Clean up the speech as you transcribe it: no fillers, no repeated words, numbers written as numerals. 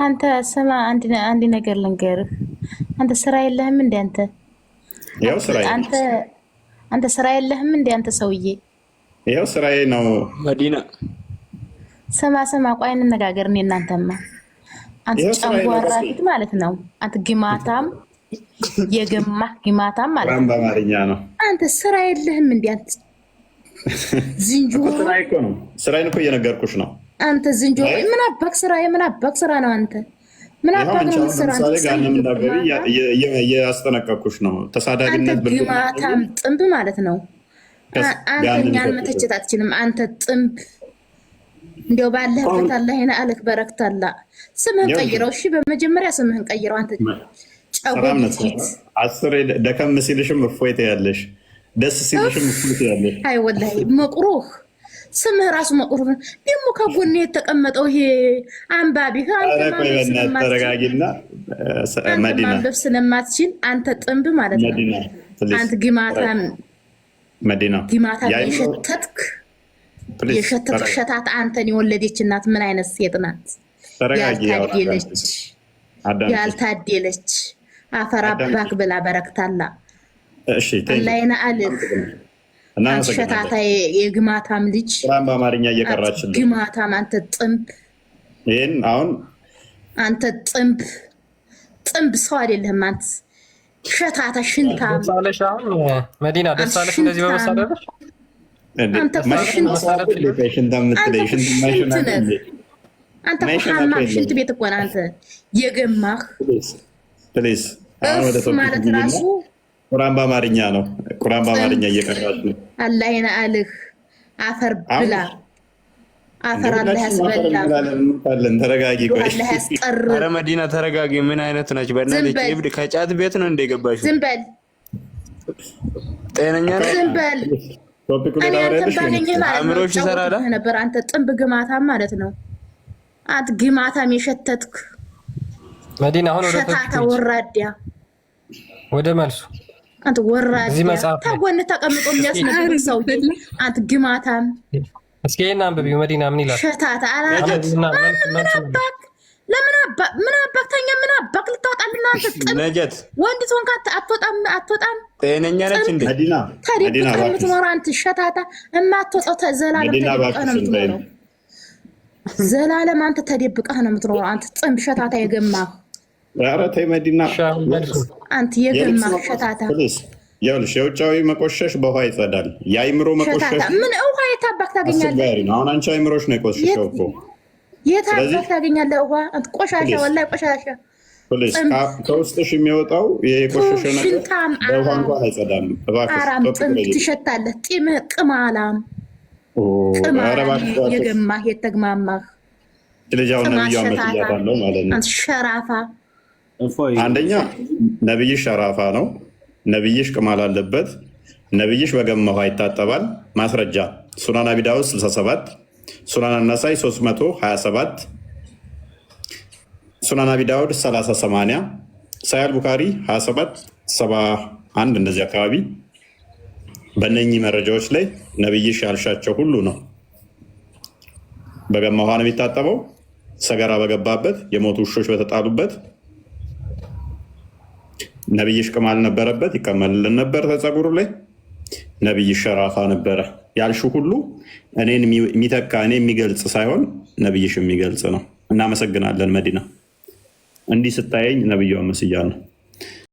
አንተ ስማ፣ አንድ ነገር ልንገርህ። አንተ ስራ የለህም እንዴ? ያው ስራዬ አንተ ስራ የለህም እንዴ? አንተ ሰውዬ ያው ስራዬ ነው። መዲና ስማ፣ ቆይ እንነጋገር። እኔ እናንተማ አንተ ጨንጓራ ፊት ማለት ነው። አንተ ግማታም የገማህ ግማታም ማለት ነው። በአማርኛ ነው። አንተ ስራ የለህም እንዴ? አንተ ዝንጀሮ ስራዬን እኮ እየነገርኩሽ ነው። አንተ ዝንጀሮ ምን አባክ ስራ ነው? አንተ ምን አባክ ነው ስራ? እያስጠነቀቅኩሽ ነው። ተሳዳቢነት ግማታም ጥንብ ማለት ነው። አንተ እኛን መተቸት አትችልም። አንተ ጥንብ እንዲያው ባለህበት አላህ ይና አለክ በረክታላ። ስምህን ቀይረው። እሺ በመጀመሪያ ስምህን ቀይረው። አንተ ጨጎት አስሬ ደከም ሲልሽም እፎይት ያለሽ ደስ ሲልሽም እፎይት ያለሽ። አይ ወላሂ መቁሩህ ስምህ ራሱ መቁሩህ ደግሞ ከጎን የተቀመጠው ይሄ አንባቢ ተረጋጊና መዲና ማንበብ ስለማትችል አንተ ጥንብ ማለት ነው። አንተ ግማታም መዲና ግማታም የሸተትክ ሸታት አንተን የወለደች እናት ምን አይነት ሴት ናት? ያልታደለች አፈር አባክ ብላ በረክታላ። አላይና አልህ አንተ ሸታታ የግማታም ልጅ በአማርኛ እየቀራችልኝ ግማታም አንተ ጥንብ። ይህን አሁን አንተ ጥንብ ሰው አይደለህም። አንተ ሸታታ ሽንታም መዲና ደስ አለሽ እንደዚህ በመሳደብሽ። አንተ ሽንት ቤት እኮ አንተ የገማህ ማለት ራሱ ቁርአን በአማርኛ ነው። ቁርአን በአማርኛ እየቀራች ነው። አላህና አልህ አፈር ብላ አፈር አላህ ያስበላ። ተረጋጊ። ቆይ አላህ ያስቀር። ኧረ መዲና ተረጋጊ። ምን አይነት ነች? በእናትህ እብድ ከጫት ቤት ነው እንደገባሽ። ዝም በል ጤነኛ ነህ? ዝም በል አእምሮሽ ይሰራል ነበር። አንተ ጥንብ ግማታም ማለት ነው። አንተ ግማታም የሸተትክ መዲና አሁን ወደ ሸታታ ወራዲያ ወደ መልሱ አንተ ወራዲያ ታጎን ተቀምጦ የሚያስነብብ ሰው አንተ ግማታም። እስኪ ይሄን አንብቢው መዲና ምን ይላል? ሸታታ ለምን አባክ ተኛ? ምን አባክ ልታወጣልና? አንተ ነጀት ወንድ ትሆንክ አትወጣም። ጤነኛ ነች እንዴ መዲና? ተደብቀህ የምትኖረው አንተ ሸታታ የማትወጣው ዘላለም ተደብቀህ ነው የምትኖረው። ዘላለም አንተ ተደብቀህ ነው የምትኖረው። አንተ ጥንብ ሸታታ የገማህ። ኧረ ተይ መዲና፣ አንተ የገማህ ሸታታ። ይኸውልሽ የውጫዊ መቆሸሽ በውሃ ይጸዳል። የአይምሮ መቆሸሽ ምን ውሃ የታባክ ታገኛለህ? አሁን አንቺ አይምሮሽ ነው የቆሸሸው እኮ። የታባክ ታገኛለህ ውሃ? አንተ ቆሻሻ፣ ወላሂ ቆሻሻ። ከውስጥሽ የሚወጣው የቆሸሸ ነገር በውሃ እንኳን አይጸዳም። አራም ጥንብ ትሸታለህ። ጢምህ ቅማላም የገማህ የተግማማህ ልጃው ነብያው መስያታለው ማለት ነው። አንተ ሸራፋ። አንደኛ ነብይሽ ሸራፋ ነው። ነብይሽ ቅማል አለበት። ነብይሽ በገማ ውሃ ይታጠባል። ማስረጃ ሱናን አቢ ዳውድ 67፣ ሱናን አናሳይ 327፣ ሱናን አቢ ዳውድ 3080፣ ሳያል ቡካሪ 27 71 እንደዚህ አካባቢ። በእነኚህ መረጃዎች ላይ ነብይሽ ያልሻቸው ሁሉ ነው። በገማ ውሃ ነው የሚታጠበው። ሰገራ በገባበት፣ የሞቱ ውሾች በተጣሉበት። ነብይሽ ቅማል ነበረበት፣ ይቀመልልን ነበር ተጸጉሩ ላይ። ነብይሽ ሸራፋ ነበረ። ያልሹ ሁሉ እኔን የሚተካ እኔ የሚገልጽ ሳይሆን ነብይሽ የሚገልጽ ነው። እናመሰግናለን መዲና። እንዲህ ስታየኝ ነብዩ መስያ ነው።